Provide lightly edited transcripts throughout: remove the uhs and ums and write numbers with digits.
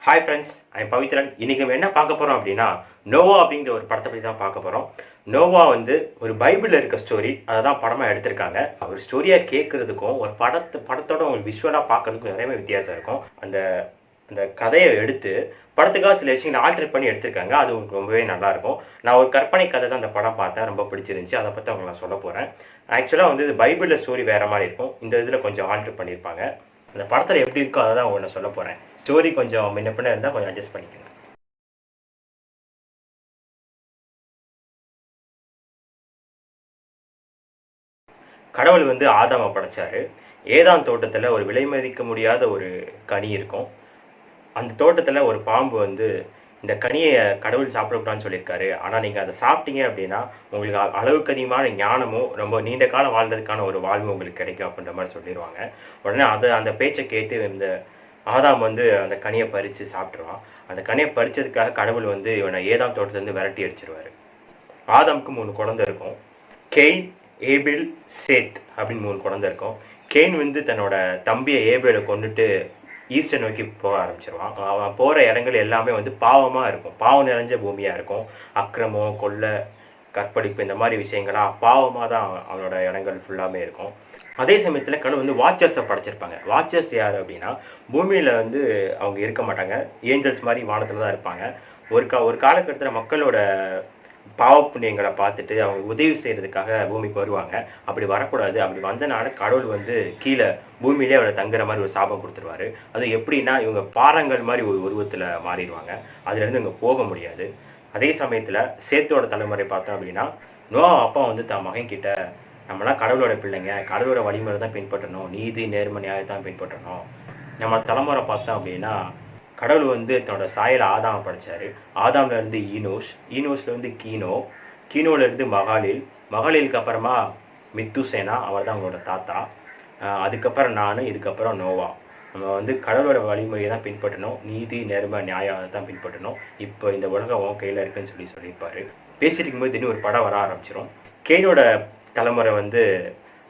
Hi friends, ஐ பவித்ரன். இன்னைக்கு நம்ம என்ன பார்க்க போறோம் அப்படின்னா, நோவா அப்படிங்கிற ஒரு படத்தை பற்றி தான் பார்க்க போறோம். நோவா வந்து ஒரு பைபிளில் இருக்க ஸ்டோரி, அதை தான் படமாக எடுத்திருக்காங்க. ஒரு ஸ்டோரியாக கேட்கறதுக்கும் ஒரு படத்தோட உங்களுக்கு விஷுவலாக பார்க்கறதுக்கும் நிறையவே வித்தியாசம் இருக்கும். அந்த அந்த கதையை எடுத்து படத்துக்காக சில விஷயங்களை ஆல்டர் பண்ணி எடுத்திருக்காங்க. அது உங்களுக்கு ரொம்பவே நல்லா இருக்கும். நான் ஒரு கற்பனை கதை தான் அந்த படம் பார்த்தேன், ரொம்ப பிடிச்சிருந்துச்சு. அதை பற்றி உங்களுக்கு நான் சொல்ல போகிறேன். ஆக்சுவலாக வந்து இது பைபிளில் ஸ்டோரி வேற மாதிரி இருக்கும். இந்த இதில் கொஞ்சம் ஆல்டர் பண்ணியிருப்பாங்க. அந்த படத்தில் எப்படி இருக்கோ அதை தான் ஒன்று சொல்ல போகிறேன். ஸ்டோரி கொஞ்சம் முன்ன பின்ன இருந்தால் கொஞ்சம் அட்ஜஸ்ட் பண்ணிக்கோங்க. கடவுள் வந்து ஆதாமை படைச்சாரு. ஏதான் தோட்டத்தில் ஒரு விலை மதிக்க முடியாத ஒரு கனி இருக்கும். அந்த தோட்டத்தில் ஒரு பாம்பு வந்து இந்த கனியை கடவுள் சாப்பிடக்கூடாதுன்னு சொல்லியிருக்காரு. ஆனால் நீங்கள் அதை சாப்பிட்டீங்க அப்படின்னா உங்களுக்கு அளவுக்கு அதிகமான ஞானமும் ரொம்ப நீண்ட காலம் வாழ்ந்ததுக்கான ஒரு வாழ்வு உங்களுக்கு கிடைக்கும் அப்படின்ற மாதிரி சொல்லிடுவாங்க. உடனே அந்த பேச்சை கேட்டு இந்த ஆதாம் வந்து அந்த கனியை பறித்து சாப்பிட்ருவான். அந்த கனியை பறிச்சதுக்காக கடவுள் வந்து இவனை ஏதாம் தோட்டத்துலேருந்து விரட்டி அடிச்சிருவாரு. ஆதாமுக்கு 3 குழந்தை இருக்கும். கெயின், ஏபேல், சேத் அப்படின்னு 3 குழந்தை இருக்கும். கெயின் வந்து தன்னோட தம்பியை ஏபேலை கொண்டுட்டு ஈஸ்டை நோக்கி போக ஆரம்பிச்சிருவான். அவன் போகிற இடங்கள் எல்லாமே வந்து பாவமாக இருக்கும். பாவம் நிறைஞ்ச பூமியாக இருக்கும். அக்கிரமம், கொள்ளை, கற்பழிப்பு இந்த மாதிரி விஷயங்களாக பாவமாக தான் அவனோட இடங்கள் ஃபுல்லாமே இருக்கும். அதே சமயத்தில் கடவுள் வந்து வாட்சர்ஸை படைச்சிருப்பாங்க. வாட்சர்ஸ் யார் அப்படின்னா, பூமியில் வந்து அவங்க இருக்க மாட்டாங்க. ஏஞ்சல்ஸ் மாதிரி வானத்தில் தான் இருப்பாங்க. ஒரு காலகட்டத்தில் மக்களோட பாவ புண்ணியங்களை பார்த்துட்டு அவங்க உதவி செய்யறதுக்காக பூமிக்கு வருவாங்க. அப்படி வரக்கூடாது. அப்படி வந்தனால கடவுள் வந்து கீழே பூமியிலே அவரை தங்குற மாதிரி ஒரு சாபம் கொடுத்துருவாரு. அது எப்படின்னா, இவங்க பாறங்கள் மாதிரி ஒரு உருவத்தில் மாறிடுவாங்க. அதுலேருந்து இவங்க போக முடியாது. அதே சமயத்தில் சேத்தோட தலைமுறை பார்த்தோம் அப்படின்னா, நோவா அப்பா வந்து தன் மகன் கிட்ட, நம்மளாம் கடவுளோட பிள்ளைங்க, கடவுளோட வழிமுறை தான் பின்பற்றணும், நீதி நேர்மை நியாயத்தான் பின்பற்றணும். நம்ம தலைமுறை பார்த்தோம் அப்படின்னா, கடவுள் வந்து தன்னோட சாயல ஆதாமை படைச்சாரு. ஆதாம்ல இருந்து ஈனோஸ்ல இருந்து கீனோல இருந்து மகாலிலுக்கு அப்புறமா மித்துசேனா, அவர் தான் அவங்களோட தாத்தா. அதுக்கப்புறம் நான், இதுக்கப்புறம் நோவா. நம்ம வந்து கடவுளோட வழிமுறையை தான் பின்பற்றணும், நீதி நேர்மை நியாயம் தான் பின்பற்றணும். இப்போ இந்த உலகம் உன் கையில் இருக்குன்னு சொல்லியிருப்பாரு. பேசிட்டு இருக்கும்போது திடீர்னு ஒரு படம் வர ஆரம்பிச்சிடும். கேனோட தலைமுறை வந்து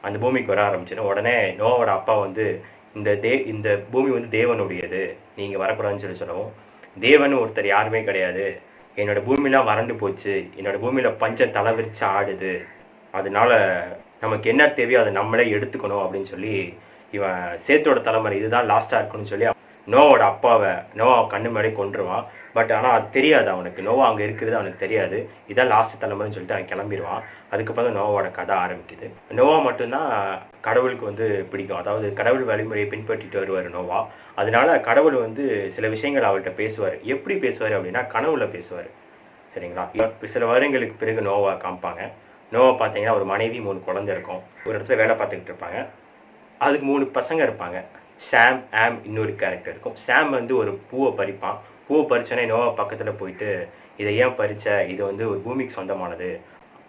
அந்த பூமிக்கு வர ஆரம்பிச்சிடும். உடனே நோவாவோட அப்பா வந்து இந்த பூமி வந்து தேவனுடையது, நீங்கள் வரக்கூடாதுன்னு சொல்லவும், தேவன் ஒருத்தர் யாருமே கிடையாது, என்னோட பூமிலாம் வறண்டு போச்சு, என்னோட பூமியில் பஞ்சம் தலைவிரிச்சு ஆடுது, அதனால நமக்கு என்ன தேவையோ அதை நம்மளே எடுத்துக்கணும் அப்படின்னு சொல்லி இவன் சேத்தோட தலைமுறை இதுதான் லாஸ்ட்டாக இருக்குன்னு சொல்லி நோவோட அப்பாவை கண்ணு முன்னாடி கொண்டுருவான். பட் ஆனால் அது தெரியாது அவனுக்கு, நோவா அங்கே இருக்கிறது அவனுக்கு தெரியாது. இதான் லாஸ்ட் தலைமுறைன்னு சொல்லிட்டு அவன் கிளம்பிடுவான். அதுக்கப்புறம் தான் நோவாவோட கதை ஆரம்பிக்குது. நோவா மட்டும்தான் கடவுளுக்கு வந்து பிடிக்கும். அதாவது கடவுள் வழிமுறையை பின்பற்றிட்டு வருவார் நோவா. அதனால கடவுள் வந்து சில விஷயங்கள் அவர்கிட்ட பேசுவார். எப்படி பேசுவார் அப்படின்னா, கனவுல பேசுவார். சரிங்களா? சில வருடங்களுக்கு பிறகு நோவா காமிப்பாங்க. நோவா பார்த்தீங்கன்னா ஒரு மனைவி 3 குழந்தை இருக்கும். ஒரு இடத்துல வேலை பார்த்துக்கிட்டு இருப்பாங்க. அதுக்கு 3 பசங்க இருப்பாங்க. சாம், ஆம், இன்னொரு கேரக்டர் இருக்கும். சாம் வந்து ஒரு பூவை பறிப்பான். பூவை பறிச்சோன்னே நோவா பக்கத்தில் போயிட்டு, இதை ஏன் பறிச்ச, இது வந்து ஒரு பூமிக்கு சொந்தமானது,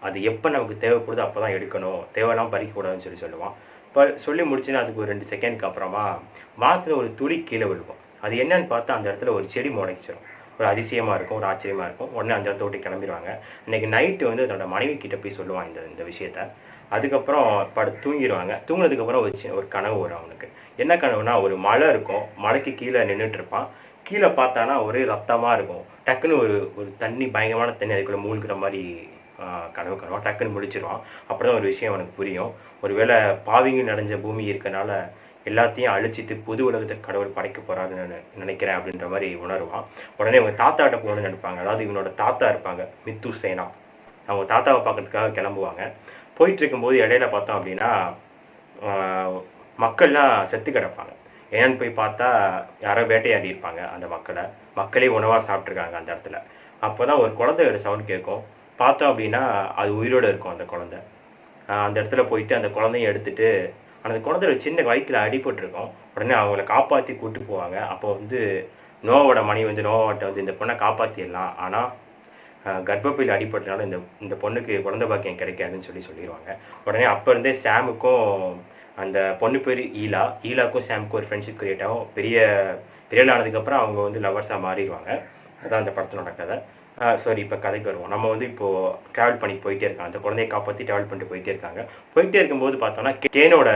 அது எப்போ நமக்கு தேவைப்படுதோ அப்போ தான் எடுக்கணும், தேவையெல்லாம் பறிக்கக்கூடாதுன்னு சொல்லுவான். இப்போ சொல்லி முடிச்சுன்னா அதுக்கு ஒரு 2 செகண்டுக்கு அப்புறமா வானத்தில் ஒரு துளி கீழே விழுகும். அது என்னன்னு பார்த்தா அந்த இடத்துல ஒரு செடி முளைச்சிடும். ஒரு அதிசயமாக இருக்கும், ஒரு ஆச்சரியமாக இருக்கும். உடனே அந்த இடத்த விட்டு கிளம்பிடுவாங்க. இன்னைக்கு நைட்டு வந்து தன்னோட மனைவி கிட்ட போய் சொல்லுவான் இந்த விஷயத்த. அதுக்கப்புறம் தூங்கிடுவாங்க. தூங்கினதுக்கப்புறம் ஒரு கனவு வரும் அவனுக்கு. என்ன கனவுனா, ஒரு மலை இருக்கும், மலைக்கு கீழே நின்றுட்டு இருப்பான். கீழே பார்த்தானா ஒரே ரத்தமாக இருக்கும். டக்குன்னு ஒரு தண்ணி, பயங்கரமான தண்ணி அதுக்குள்ளே மூழ்கிற மாதிரி கனவு கனவான். டக்குன்னு முடிச்சிருவான். அப்படிதான் ஒரு விஷயம் அவனுக்கு புரியும். ஒருவேளை பாவிங்க நிறைஞ்ச பூமி இருக்கனால எல்லாத்தையும் அழிச்சிட்டு புது உலகத்தை கடவுள் படைக்க போறாருன்னு நினைக்கிறேன் அப்படின்ற மாதிரி உணர்வான். உடனே அவங்க தாத்தாட்ட போகணும்னு நினைப்பாங்க. அதாவது இவனோட தாத்தா இருப்பாங்க, மித்துசேனா. அவங்க தாத்தாவை பார்க்கறதுக்காக கிளம்புவாங்க. போயிட்டு இருக்கும்போது இடையில பார்த்தோம் அப்படின்னா, மக்கள்லாம் செத்து கிடப்பாங்க. ஏன்னு போய் பார்த்தா யாரோ வேட்டையாடி இருப்பாங்க அந்த மக்களே உணவாக சாப்பிட்ருக்காங்க அந்த இடத்துல. அப்போதான் ஒரு குழந்தையோட சவுண்ட் கேட்கும். பார்த்தோம் அப்படின்னா அது உயிரோடு இருக்கும் அந்த குழந்தை. அந்த இடத்துல போயிட்டு அந்த குழந்தைய எடுத்துட்டு, அந்த குழந்தையோட சின்ன வயிற்றுல அடிபட்டிருக்கும். உடனே அவங்கள காப்பாற்றி கூட்டு போவாங்க. அப்போ வந்து நோவோட மனைவி வந்து நோவாட்ட வந்து, இந்த பொண்ணை காப்பாற்றிடலாம், ஆனால் கர்ப்பப்பையில் அடிபட்டனால இந்த பொண்ணுக்கு குழந்தை பாக்கியம் கிடைக்காதுன்னு சொல்லிடுவாங்க. உடனே அப்போ இருந்தே சாமுக்கும், அந்த பொண்ணு பேர் ஈலாக்கும் சாமுக்கும் ஒரு ஃப்ரெண்ட்ஷிப் கிரியேட் ஆகும். பெரிய ஆனதுக்கப்புறம் அவங்க வந்து லவர்ஸாக மாறிடுவாங்க. அதான் அந்த படத்தினோட கதை. சாரி, இப்போ கதைக்கு வருவோம். நம்ம வந்து இப்போது ட்ராவல் பண்ணி போயிட்டே இருக்காங்க. அந்த குழந்தையை காப்பாற்றி ட்ராவல் பண்ணிட்டு போயிட்டே இருக்காங்க. போயிட்டே இருக்கும்போது பார்த்தோன்னா கேனோட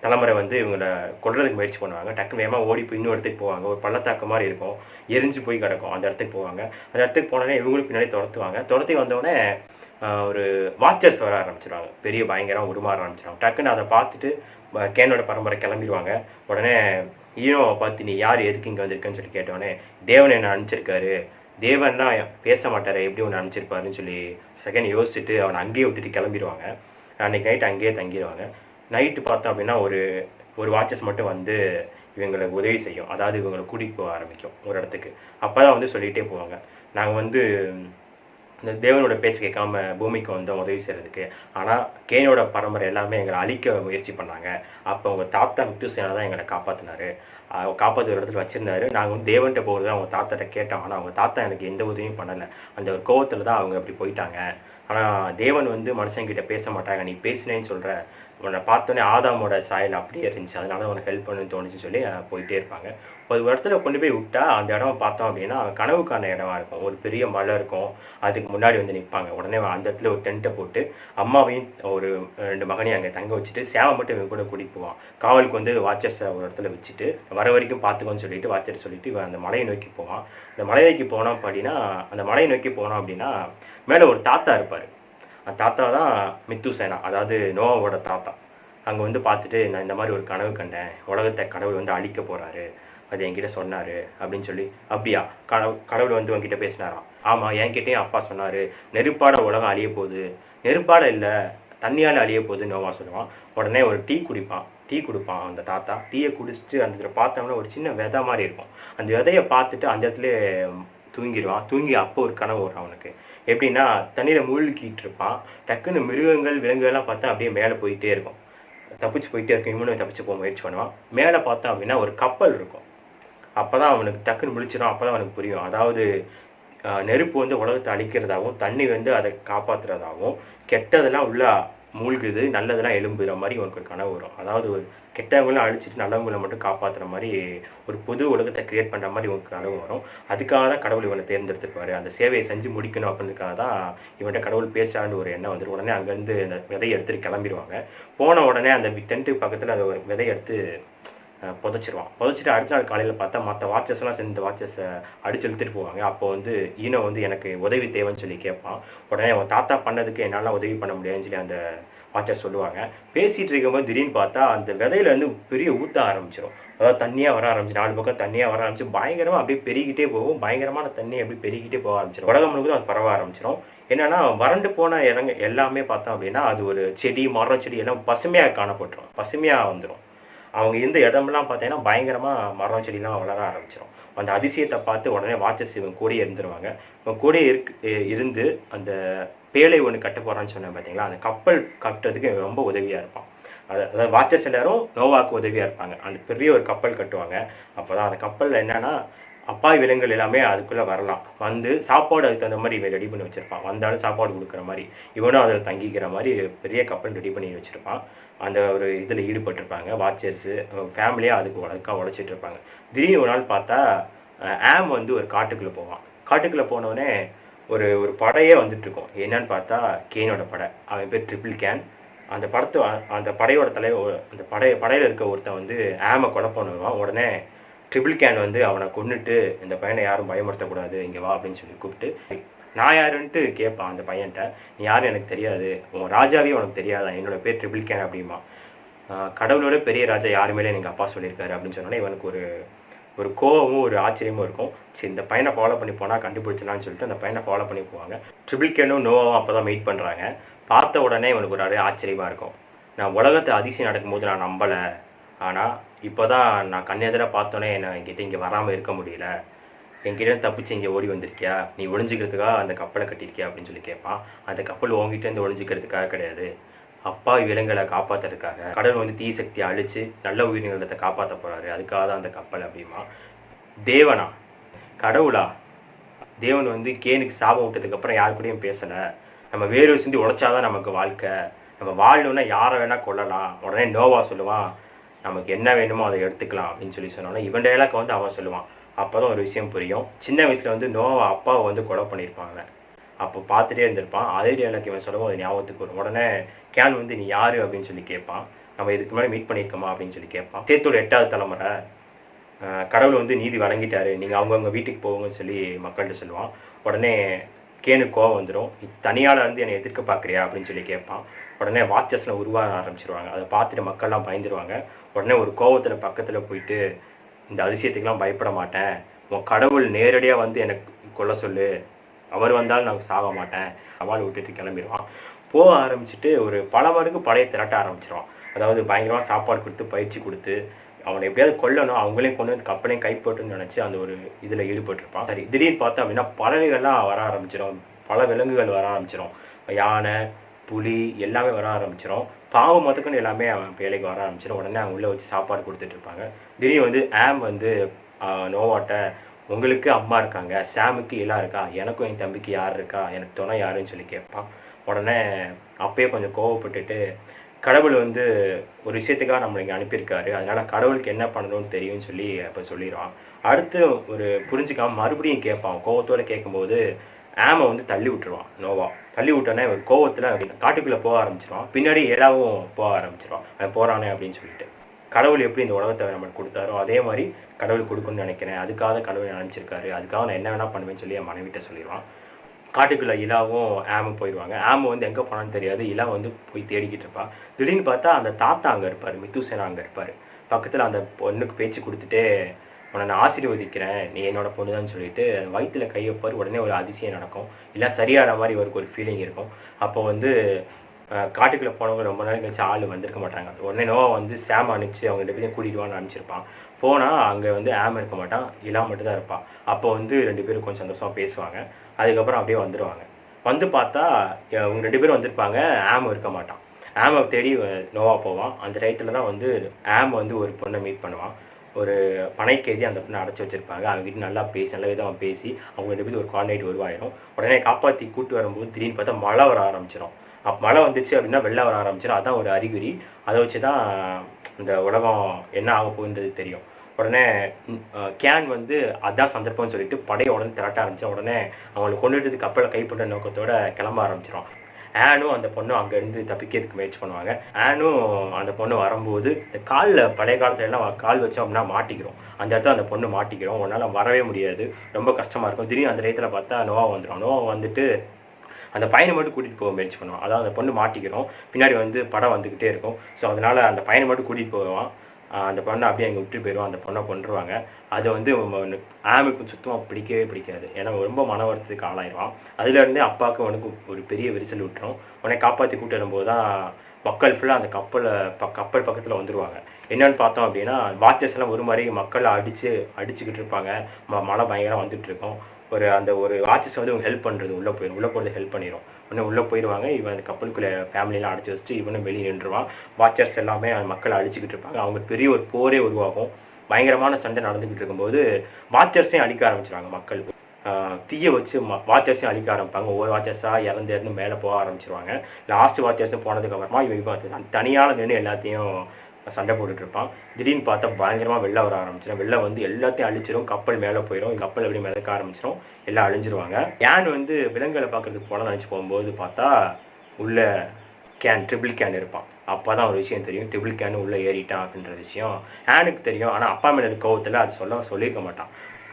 தலைமுறை வந்து இவங்கள கொல்றதுக்கு முயற்சி பண்ணுவாங்க. டக்குன்னு வேகமா ஓடி போய் இன்னொரு இடத்துக்கு போவாங்க. ஒரு பள்ளத்தாக்கு மாரி இருக்கும். எரிஞ்சு போய் கிடக்கும். அந்த இடத்துக்கு போவாங்க. அந்த இடத்துக்கு போனோனே இவங்களும் பின்னாடி தொரத்துவாங்க. தொரத்தி வந்தோனே ஒரு வாட்சர்ஸ் வர ஆரம்பிச்சுருவாங்க. பெரிய பயங்கரமா உருமாற ஆரம்பிச்சுருவாங்க. டக்குன்னு அத பார்த்துட்டு கேனோட பரம்பரை கிளம்பிருவாங்க. உடனே ஈனோவ பார்த்து, "நீ யார்? எதுக்கு இங்க வந்திருக்கன்னு?" சொல்லி கேட்டோனே, "தேவன் என்ன அனுப்பிச்சிருக்காரு. தேவன்லாம் பேச மாட்டாரே, எப்படி உன்ன அனுப்பிச்சிருப்பாருன்னு" சொல்லி செகண்ட் யோசிச்சுட்டு அவன அங்கேயே விட்டுட்டு கிளம்பிருவாங்க. அன்னைக்கு நைட் அங்கேயே தங்கிருவாங்க. நைட்டு பார்த்தோம் அப்படின்னா, ஒரு ஒரு வாட்சஸ் மட்டும் வந்து இவங்களுக்கு உதவி செய்யும். அதாவது இவங்கள கூட்டிட்டு போக ஆரம்பிக்கும் ஒரு இடத்துக்கு. அப்பதான் வந்து சொல்லிட்டே போவாங்க, "நாங்க வந்து இந்த தேவனோட பேச்சு கேட்காம பூமிக்கு வந்தோம் உதவி செய்யறதுக்கு. ஆனா கேனோட பரம்பரை எல்லாமே எங்களை அழிக்க முயற்சி பண்ணாங்க. அப்போ உங்க தாத்தா மித்துசேனா தான் எங்களை காப்பாத்தினாரு. காப்பாற்று ஒரு இடத்துல வச்சிருந்தாரு. நாங்க வந்து தேவன்கிட்ட போகிறது அவங்க தாத்தாட்ட கேட்டோம். ஆனா அவங்க தாத்தா எனக்கு எந்த உதவியும் பண்ணல. அந்த ஒரு கோவத்துல தான் அவங்க அப்படி போயிட்டாங்க. ஆனா தேவன் வந்து மனுஷங்கிட்ட பேச மாட்டாங்க. நீ பேசினேன்னு சொல்ற. உன்னை பார்த்தோன்னே ஆதாமோட சாயல் அப்படியே இருந்துச்சு. அதனால உனக்கு ஹெல்ப் பண்ணணும்னு தோணுச்சுன்னு சொல்லி போயிட்டே இருப்பாங்க. ஒரு இடத்துல கொண்டு போய் விட்டா அந்த இடம் பார்த்தோம் அப்படின்னா கனவுக்கான இடமா இருக்கும். ஒரு பெரிய மலை இருக்கும். அதுக்கு முன்னாடி வந்து நிற்பாங்க. உடனே அந்த இடத்துல ஒரு டென்ட்டை போட்டு அம்மாவையும் ஒரு 2 மகனையும் அங்கே தங்க வச்சுட்டு சேவை மட்டும் இவன் கூட கூட்டிட்டு போவான். காவலுக்கு வந்து வாட்சர்ஸை ஒரு இடத்துல வச்சுட்டு வர வரைக்கும் பார்த்துக்கோன்னு சொல்லிட்டு வாட்சர் சொல்லிட்டு இவன் அந்த மலையை நோக்கி போவான். அந்த மலையை நோக்கி போனோம் அப்படின்னா அந்த மலையை நோக்கி போனோம் அப்படின்னா மேலே ஒரு தாத்தா இருப்பார். அந்த தாத்தா தான் மித்துசேனா, அதாவது நோவாவோட தாத்தா. அங்கே வந்து பார்த்துட்டு, "நான் இந்த மாதிரி ஒரு கனவு கண்டேன். உலகத்தை கடவுள் வந்து அழிக்க போறாரு. அது என்கிட்ட சொன்னாரு" அப்படின்னு சொல்லி. "அப்படியா? கடவுள் வந்து உன்கிட்ட பேசினாராம்?" "ஆமா, என்கிட்டயும் அப்பா சொன்னாரு. நெருப்பாட உலகம் அழிய போகுது." "நெருப்பாட இல்ல, தண்ணியால அழிய போகுதுன்னு" நோவா சொல்லுவான். உடனே ஒரு டீ கொடுப்பான் அந்த தாத்தா. டீயை குடிச்சிட்டு அந்த பார்த்தோம்னா ஒரு சின்ன விதை மாதிரி இருக்கும். அந்த விதையை பார்த்துட்டு அந்த இடத்துல தூங்கிடுவான். தூங்கி அப்போ ஒரு கனவு வரும் அவனுக்கு. எப்படின்னா, தண்ணியில மூழ்கிட்டு இருப்பான். டக்குன்னு மிருகங்கள் விலங்குகள்லாம் பார்த்தா அப்படியே மேலே போயிட்டே இருக்கும். தப்பிச்சு போயிட்டே இருக்கும். இவனும் தப்பிச்சு போக முயற்சி பண்ணுவான். மேலே பார்த்தோம் அப்படின்னா ஒரு கப்பல் இருக்கும். அப்பதான் அவனுக்கு டக்குன்னு முழிச்சிடும். அப்பதான் அவனுக்கு புரியும். அதாவது நெருப்பு வந்து உலகத்தை அழிக்கிறதாகவும், தண்ணி வந்து அதை காப்பாத்துறதாகவும், கெட்டதெல்லாம் உள்ள மூழ்குது, நல்லதெல்லாம் எழும்புற மாதிரி உனக்கு ஒரு கனவு வரும். அதாவது ஒரு கெட்டவங்களாம் அழிச்சிட்டு நல்லவங்களை மட்டும் காப்பாத்துற மாதிரி ஒரு புது உலகத்தை கிரியேட் பண்ற மாதிரி உனக்கு கனவு வரும். அதுக்காக தான் கடவுள் இவனை தேர்ந்தெடுத்திருப்பாரு. அந்த சேவையை செஞ்சு முடிக்கணும் அப்படின்றதுக்காக தான் இவன்கிட்ட கடவுள் பேசான்னு ஒரு எண்ணம் வந்துடும். உடனே அங்கேருந்து அந்த விதையை எடுத்துட்டு கிளம்பிடுவாங்க. போன உடனே அந்த டென்ட்டு பக்கத்தில் அந்த விதையை எடுத்து புதைச்சிருவான். புதைச்சிட்டு அடுத்த நாள் காலையில் பார்த்தா மற்ற வாட்சஸ் எல்லாம் சேர்ந்து வாட்சஸை அடிச்சு இழுத்துட்டு போவாங்க. அப்போ வந்து ஈனோ வந்து எனக்கு உதவி தேவைன்னு சொல்லி கேட்பான். உடனே அவன் தாத்தா பண்ணதுக்கு என்னால் உதவி பண்ண முடியாதுன்னு சொல்லி அந்த வாட்சர் சொல்லுவாங்க. பேசிட்டு இருக்கும்போது திடீர்னு பார்த்தா அந்த விதையில இருந்து பெரிய ஊத்த ஆரம்பிச்சிடும். அதாவது தண்ணியா வர ஆரம்பிச்சு, 4 பக்கம் தண்ணியா வர ஆரம்பிச்சு பயங்கரமா அப்படியே பெருகிட்டே போகும். பயங்கரமான தண்ணி அப்படியே பெருகிட்டே போக ஆரம்பிச்சிடும். உலகம் முழுவதும் அது பரவ ஆரம்பிச்சிடும். என்னன்னா வறண்டு போன இடங்க எல்லாமே பார்த்தோம் அப்படின்னா அது ஒரு செடி, மரம், செடி எல்லாம் பசுமையா காணப்பட்டுரும். பசுமையா வந்துடும். அவங்க இருந்த இடமெல்லாம் பார்த்தீங்கன்னா பயங்கரமா மரம் செடிலாம் வளர ஆரம்பிச்சிடும். அந்த அதிசயத்தை பார்த்து உடனே வாட்சஸ் இவன் கூடயே இருந்துருவாங்க. இவன் கூடயே இருந்து அந்த பேழை ஒன்று கட்ட போறான்னு சொன்னேன் பார்த்தீங்களா, அந்த கப்பல் கட்டுறதுக்கு ரொம்ப உதவியா இருப்பான். அதாவது வாட்சஸ் எல்லாரும் நோவாக்கு உதவியா இருப்பாங்க. அந்த பெரிய ஒரு கப்பல் கட்டுவாங்க. அப்போதான் அந்த கப்பல்ல என்னன்னா அப்பாவி விலங்குகள் எல்லாமே அதுக்குள்ள வரலாம். வந்து சாப்பாடு அதுக்கு தகுந்த மாதிரி இவன் ரெடி பண்ணி வச்சிருப்பான். வந்தாலும் சாப்பாடு கொடுக்குற மாதிரி இவனும் அதில் தங்கிக்கிற மாதிரி பெரிய கப்பல் ரெடி பண்ணி வச்சிருப்பான். அந்த ஒரு இதில் ஈடுபட்டிருப்பாங்க வாட்சர்ஸு, ஃபேமிலியாக அதுக்காக உழைச்சிட்டு இருப்பாங்க. திடீர்னு ஒரு நாள் பார்த்தா ஆம் வந்து ஒரு காட்டுக்குள்ளே போவான். காட்டுக்குள்ளே போனோடனே ஒரு ஒரு படையே வந்துட்டு இருக்கும். என்னன்னு பார்த்தா கேனோட படை. அவன் பேர் ட்ரிபிள் கேன். அந்த அந்த படையோட தலைவர், அந்த படையில இருக்க ஒருத்தன் வந்து ஆமை கொலை பண்ணுவான். உடனே ட்ரிபிள் கேன் வந்து அவனை கொன்னுட்டு, "இந்த பையனை யாரும் பயமுறுத்தக்கூடாது, இங்கே வா" அப்படின்னு சொல்லி கூப்பிட்டு, நான் யாருன்ட்டு கேட்பான் அந்த பையன்கிட்ட. "நீ யாரும் எனக்கு தெரியாது, உன் ராஜாவே உனக்கு தெரியாதா, என்னோட பேர் ட்ரிபிள் கேன்" அப்படிமா. கடவுளோட பெரிய ராஜா யாரு மேலே எங்கள் அப்பா சொல்லியிருக்காரு அப்படின்னு சொன்னோன்னே இவனுக்கு ஒரு ஒரு கோவமும் ஒரு ஆச்சரியமும் இருக்கும். சரி, இந்த பையனை ஃபாலோ பண்ணி போனால் கண்டுபிடிச்சலான்னு சொல்லிட்டு அந்த பையனை ஃபாலோ பண்ணி போவாங்க. ட்ரிபிள் கேனும் நோவாவும் அப்போ தான் மீட் பண்ணுறாங்க. பார்த்த உடனே இவனுக்கு ஒரு ஆச்சரியமாக இருக்கும். நான் உலகத்தை அதிசயம் நடக்கும்போது நான் நம்பலை. ஆனால் இப்போ தான் நான் கண்ணெதிராக பார்த்தோன்னே என்கிட்ட இங்கே வராமல் இருக்க முடியல. என்கிட்ட தப்பிச்சு இங்கே ஓடி வந்திருக்கியா? நீ ஒழிஞ்சிக்கிறதுக்காக அந்த கப்பலை கட்டியிருக்கியா அப்படின்னு சொல்லி கேட்பான். அந்த கப்பல் உங்ககிட்ட இருந்து ஒழிஞ்சிக்கிறதுக்காக கிடையாது, அப்பாவி விலங்குகளை காப்பாற்றுறதுக்காக. கடவுள் வந்து தீ சக்தியை அழிச்சு நல்ல உயிரினத்தை காப்பாற்ற போறாரு, அதுக்காக தான் அந்த கப்பல் அப்படிமா. தேவனா? கடவுளா? தேவன் வந்து கேனுக்கு சாபம் விட்டதுக்கு அப்புறம் யாரு கூடயும் பேசல. நம்ம வேறு சிந்தி உழைச்சாதான் நமக்கு வாழ்க்கை. நம்ம வாழணும்னா யாரை வேணா கொள்ளலாம். உடனே நோவா சொல்லுவான், நமக்கு என்ன வேணுமோ அதை எடுத்துக்கலாம் அப்படின்னு சொல்லி சொன்னோன்னா இவன் டைலாக் வந்து அவன் சொல்லுவான். அப்போதான் ஒரு விஷயம் புரியும். சின்ன வயசுல வந்து நோவா அப்பாவை வந்து கொலை பண்ணியிருப்பாங்க. அப்போ பார்த்துட்டே இருந்திருப்பான். அதே டைலாக் இவன் சொல்லவும் அது ஞாபகத்துக்கு வரும். உடனே கேன் வந்து நீ யாரு அப்படின்னு சொல்லி கேட்பான். நம்ம இதுக்கு முன்னாடி மீட் பண்ணியிருக்கோமா அப்படின்னு சொல்லி கேட்பான். சேத்தோட 8வது தலைமுறை கடவுள் வந்து நீதி வழங்கிட்டாரு, நீங்கள் அவங்கவுங்க வீட்டுக்கு போங்கன்னு சொல்லி மக்கள்கிட்ட சொல்லுவான். உடனே கேனுக்கு கோவம் வந்துடும். தனியால் வந்து என்னை எதிர்க்க பார்க்குறியா அப்படின்னு சொல்லி கேட்பான். உடனே வாட்சஸ்லாம் உருவாக ஆரம்பிச்சிருவாங்க. அதை பார்த்துட்டு மக்கள்லாம் பயந்துருவாங்க. உடனே ஒரு கோவத்தில் பக்கத்தில் போயிட்டு, இந்த அதிசயத்துக்கெல்லாம் பயப்பட மாட்டேன், உன் கடவுள் நேரடியாக வந்து எனக்கு கொல்ல சொல்லு, அவர் வந்தாலும் நான் சாக மாட்டேன், சவால் விட்டுட்டு கிளம்பிடுவான். போக ஆரம்பிச்சுட்டு ஒரு பல மடங்கு படையை திரட்ட ஆரம்பிச்சிருவான். அதாவது பயங்கரமாக சாப்பாடு கொடுத்து பயிற்சி கொடுத்து அவனை எப்படியாவது கொல்லணும், அவங்களையும் கொண்டு வந்து கப்பலையும் கைப்பற்றுன்னு நினச்சி அந்த ஒரு இதில் ஈடுபட்டிருப்பான். சரி, திடீர்னு பார்த்தா அப்படின்னா பறவைகள்லாம் வர ஆரம்பிச்சிடும், பல விலங்குகள் வர ஆரம்பிச்சிடும், யானை புலி எல்லாமே வர ஆரம்பிச்சிடும், பாவு மொத்தக்குன்னு எல்லாமே அவன் வேலைக்கு வர ஆரம்பிச்சிடும். உடனே அவங்க உள்ளே வச்சு சாப்பாடு கொடுத்துட்டு இருப்பாங்க. திடீர்னு வந்து ஆம் வந்து நோவாட்ட, உங்களுக்கு அம்மா இருக்காங்க, சாமுக்கு எல்லாம் இருக்கா, எனக்கும் என் தம்பிக்கு யார் இருக்கா, எனக்கு துணை யாருன்னு சொல்லி கேட்பான். உடனே அப்பயே கொஞ்சம் கோவப்பட்டுட்டு, கடவுள் வந்து ஒரு விஷயத்துக்காக நம்மளை இங்கே அனுப்பியிருக்காரு, அதனால கடவுளுக்கு என்ன பண்ணணும்னு தெரியும்னு சொல்லி அப்போ சொல்லிடுவான். அடுத்து ஒரு புரிஞ்சுக்காம மறுபடியும் கேட்பான். கோவத்தோடு கேட்கும்போது ஆமை வந்து தள்ளி விட்டுருவான். நோவா தள்ளி விட்டோன்னே ஒரு கோவத்தில் காட்டுக்குள்ளே போக ஆரம்பிச்சிருவான். பின்னாடி ஏழாவும் போக ஆரம்பிச்சிருவான். அவன் போகிறானே அப்படின்னு சொல்லிட்டு. கடவுள் எப்படி இந்த உலகத்தை நம்மளுக்கு கொடுத்தாரோ அதே மாதிரி கடவுள் கொடுக்குன்னு நினைக்கிறேன், அதுக்காக கடவுள் நினைச்சிருக்காரு, அதுக்காக நான் என்ன வேணா பண்ணுவேன்னு சொல்லி என் மனைவிட்ட சொல்லிடுவான். காட்டுக்குள்ள இலாவும் ஆமும் போயிடுவாங்க. ஆமு வந்து எங்கே போனான்னு தெரியாது, இலா வந்து போய் தேடிக்கிட்டு இருப்பா. திடீர்னு பார்த்தா அந்த தாத்தா அங்கே இருப்பார், மித்துசேனா அங்கே இருப்பார். பக்கத்தில் அந்த பொண்ணுக்கு பேச்சு கொடுத்துட்டு, உன்னை நான் ஆசீர்வதிக்கிறேன், நீ என்னோட பொண்ணு தான் சொல்லிட்டு வயிற்றுல கை வைப்பார். உடனே ஒரு அதிசயம் நடக்கும், இல்லை சரியான மாதிரி அவருக்கு ஒரு ஃபீலிங் இருக்கும். அப்போ வந்து காட்டுக்குள்ளே போனவங்க ரொம்ப நாள் கழிச்சு ஆள் வந்திருக்க மாட்டாங்க. உடனே நோவா வந்து சாம் அனுப்பிச்சு அவங்க 2 பேரையும் கூட்டிடுவான்னு அனுப்பிச்சிருப்பான். போனால் அங்கே வந்து ஆம் இருக்க மாட்டான், இலா மட்டும் தான் இருப்பான். அப்போ வந்து 2 பேரும் கொஞ்சம் சந்தோஷமாக பேசுவாங்க. அதுக்கப்புறம் அப்படியே வந்துடுவாங்க. வந்து பார்த்தா அவங்க 2 பேரும் வந்திருப்பாங்க, ஆம் இருக்க மாட்டான். ஆமை தேடி நோவா போவான். அந்த டயத்தில் தான் வந்து ஆம் வந்து ஒரு பொண்ணை மீட் பண்ணுவான். ஒரு பனைக்கேதி அந்த பொண்ணை அடைச்சி வச்சிருப்பாங்க. அவங்ககிட்ட நல்லா பேசி நல்ல விதமாக பேசி அவங்க 2 பேரும் ஒரு கான்டாக்ட் உருவாயிடும். உடனே காப்பாற்றி கூட்டு வரும்போது திடீர்னு பார்த்தா மழை வர ஆரம்பிச்சிடும். மழை வந்துச்சு அப்படின்னா வெள்ளம் வர ஆரம்பிச்சிடும். அதான் ஒரு அறிகுறி. அதை வச்சு தான் இந்த உலகம் என்ன ஆக போகுன்றது தெரியும். உடனே கேன் வந்து அதான் சந்தர்ப்பம்னு சொல்லிட்டு படையை உடனே திரட்ட ஆரம்பிச்சா. உடனே அவங்களை கொண்டுட்டு கப்பலை கைப்பற்ற நோக்கத்தோட கிளம்ப ஆரம்பிச்சிடும். ஆனும் அந்த பொண்ணும் அங்கேருந்து தப்பிக்கிறதுக்கு முயற்சி பண்ணுவாங்க. ஆனும் அந்த பொண்ணு வரும்போது இந்த காலில் பழைய காலத்துல எல்லாம் கால் வச்சோம் அப்படின்னா மாட்டிக்கிறோம். அந்த இடத்துல அந்த பொண்ணு மாட்டிக்கிறோம். உன்னால் வரவே முடியாது, ரொம்ப கஷ்டமாக இருக்கும். திடீர்னு அந்த இடத்துல பார்த்தா நோவா வந்துடும். நோவா வந்துட்டு அந்த பையனை மட்டும் கூட்டிகிட்டு போக முயற்சி பண்ணுவான். அதாவது அந்த பொண்ணு மாட்டிக்கிறோம், பின்னாடி வந்து படம் வந்துக்கிட்டே இருக்கும். ஸோ அதனால் அந்த பையனை மட்டும் கூட்டிகிட்டு போவான். அந்த பொண்ணை அப்படியே அங்கே விட்டு போயிடுவான். அந்த பொண்ணை கொண்டுருவாங்க. அது வந்து ஆமுக்கு சுத்தமாக பிடிக்கவே பிடிக்காது. ஏன்னா ரொம்ப மன வருத்தத்துக்கு ஆளாயிடுவான். அதுலேருந்தே அப்பாவுக்கு அவனுக்கு ஒரு பெரிய விரிசல் விட்டுரும். உடனே காப்பாற்றி கூட்டு வரும்போது தான் மக்கள் ஃபுல்லாக அந்த கப்பல் பக்கத்தில் வந்துடுவாங்க. என்னன்னு பார்த்தோம் அப்படின்னா வாட்சஸ் எல்லாம் ஒரு மாதிரி மக்களை அடிச்சுக்கிட்டு இருப்பாங்க. மழை பயங்கரம் வந்துட்டு இருக்கும். ஒரு வாட்சஸ் வந்து இவங்க ஹெல்ப் பண்ணுறது உள்ளே போகிறது ஹெல்ப் பண்ணிடும். உடனே உள்ளே போயிடுவாங்க. இவன் அந்த கப்பலுக்குள்ளே ஃபேமிலியெலாம் அடைச்சி வச்சுட்டு இவனும் வெளியே நின்றுவான். வாட்சர்ஸ் எல்லாமே மக்களை அழிச்சிக்கிட்டு இருப்பாங்க. அவங்க பெரிய ஒரு போரே உருவாகும். பயங்கரமான சண்டை நடந்துக்கிட்டு இருக்கும்போது வாட்சர்ஸையும் அழிக்க ஆரம்பிச்சிடுவாங்க. மக்கள் தீயை வச்சு வாட்சர்ஸையும் அழிக்க ஆரம்பிப்பாங்க. ஒவ்வொரு வாட்சர்ஸாக இறந்து மேலே போக ஆரம்பிச்சிருவாங்க. லாஸ்ட் வாட்சர்ஸும் போனதுக்கப்புறமா இவன் தனியால் நின்று எல்லாத்தையும் சண்டை போட்டுட்டு இருப்பான். திடீர்னு பார்த்தா பயங்கரமாக வெள்ளம் வர ஆரம்பிச்சிடும். வெள்ளம் வந்து எல்லாத்தையும் அழிச்சிடும். கப்பல் மேலே போயிடும். கப்பல் எப்படி மிதக்க ஆரம்பிச்சிடும். எல்லாம் அழிஞ்சிருவாங்க. கேன் வந்து விலங்குகளை பார்க்கறதுக்கு போன நினச்சி போகும்போது பார்த்தா உள்ள ட்ரிபிள் கேன் இருப்பான். அப்போ தான் ஒரு விஷயம் தெரியும், ட்ரிபிள் கேன் உள்ளே ஏறிட்டான் அப்படின்ற விஷயம் ஆனுக்கு தெரியும். ஆனால் அப்பா மேலே இருக்க கோவத்தில் அது சொல்லியிருக்க மாட்டான்.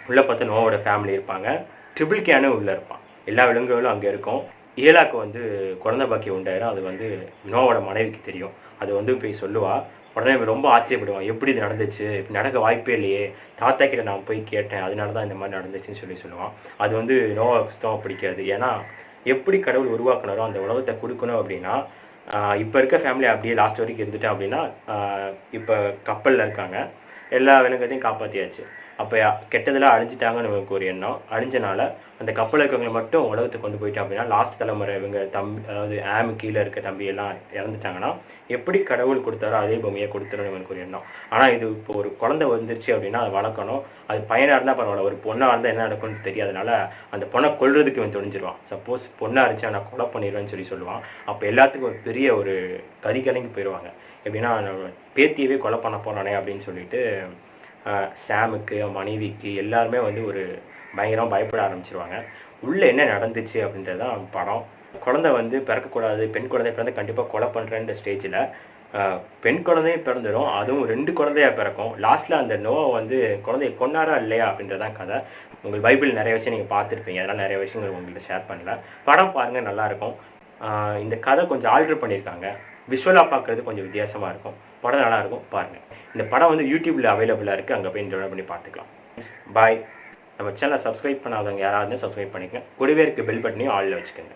உள்ளே பார்த்து நோவோட ஃபேமிலி இருப்பாங்க, ட்ரிபிள் கேனும் உள்ளே இருப்பான். எல்லா விலங்குகளும் அங்கே இருக்கும். ஏலாக்கு வந்து குழந்தை பாக்கியம் உண்டாயிரும். அது வந்து நோவோட மனைவிக்கு தெரியும். அது வந்து போய் சொல்லுவா. உடனே ரொம்ப ஆச்சரியப்படுவான், எப்படி இது நடந்துச்சு, நடக்க வாய்ப்பே இல்லையே, தாத்தா கிட்ட நான் போய் கேட்டேன், அதனால தான் இந்த மாதிரி நடந்துச்சுன்னு சொல்லுவான். அது வந்து நோவாவுக்கு சுத்தமாக பிடிக்காது. ஏன்னா எப்படி கடவுள் உருவாக்குனாரோ அந்த உலகத்தை கொடுக்கணும் அப்படின்னா, இப்போ இருக்க ஃபேமிலி அப்படியே லாஸ்ட் வரைக்கும் இருந்துட்டேன் அப்படின்னா, இப்போ கப்பலில் இருக்காங்க, எல்லா விலங்கத்தையும் காப்பாற்றியாச்சு. அப்போ கெட்டதெல்லாம் அழிஞ்சிட்டாங்கன்னு நமக்கு ஒரு எண்ணம். அழிஞ்சனால அந்த கப்பலில் இருக்கவங்களை மட்டும் உலகத்துக்கு கொண்டு போயிட்டோம் அப்படின்னா லாஸ்ட் தலைமுறை இவங்க தம்பி, அதாவது ஆமு கீழே இருக்க தம்பி எல்லாம் இறந்துட்டாங்கன்னா எப்படி கடவுள் கொடுத்தாரோ அதே பொம்மையை கொடுத்துருன்னு எனக்கு ஒரு எண்ணம். ஆனால் இது இப்போ ஒரு குழந்தை வந்துருச்சு அப்படின்னா அதை வளர்க்கணும். அது பையனாக இருந்தால் பரவாயில்ல, ஒரு பொண்ணாக இருந்தால் என்ன நடக்கும்னு தெரியாதனால அந்த பொண்ணை கொல்றதுக்கு இவன் துணிஞ்சிருவான். சப்போஸ் பொண்ணாக இருந்துச்சு நான் கொலை பண்ணிடுவேன்னு சொல்லுவான். அப்போ எல்லாத்துக்கும் ஒரு பெரிய ஒரு கலங்கி போயிடுவாங்க. எப்படின்னா பேத்தியவே கொலை பண்ண போறானே அப்படின்னு சொல்லிட்டு சாமுக்கு மனைவிக்கு எல்லாருமே வந்து ஒரு பயங்கரமாக பயப்பட ஆரம்பிச்சிருவாங்க. உள்ளே என்ன நடந்துச்சு அப்படின்றது தான் படம். குழந்தை வந்து பிறக்கக்கூடாது, பெண் குழந்தை பிறந்து கண்டிப்பாக கொலை பண்ணுறேன்ற ஸ்டேஜில் பெண் குழந்தையும் பிறந்துடும், அதுவும் 2 குழந்தையா பிறக்கும். லாஸ்ட்டில் அந்த நோவா வந்து குழந்தைய கொன்னாரா இல்லையா அப்படின்றதான் கதை. உங்கள் பைபிள் நிறைய விஷயம் நீங்கள் பார்த்துருப்பீங்க, அதெல்லாம் நிறைய விஷயங்கள் உங்கள்கிட்ட ஷேர் பண்ணல. படம் பாருங்கள், நல்லாயிருக்கும். இந்த கதை கொஞ்சம் ஆல்ட்ரு பண்ணியிருக்காங்க, விஷுவலாக பார்க்குறது கொஞ்சம் வித்தியாசமாக இருக்கும். படம் நல்லாயிருக்கும், பாருங்கள். இந்த படம் வந்து யூடியூப்பில் அவைலபிளாக இருக்குது, அங்கே போய் டவுன்லோட் பண்ணி பார்த்துக்கலாம். பாய். நம்ம சேனலை சப்ஸ்கிரைப் பண்ணாதவங்க யாராவது சப்ஸ்கிரைப் பண்ணிக்கங்க. கூடவே இருக்க பெல் பட்டனையும் ஆளில் வச்சுக்கோங்க.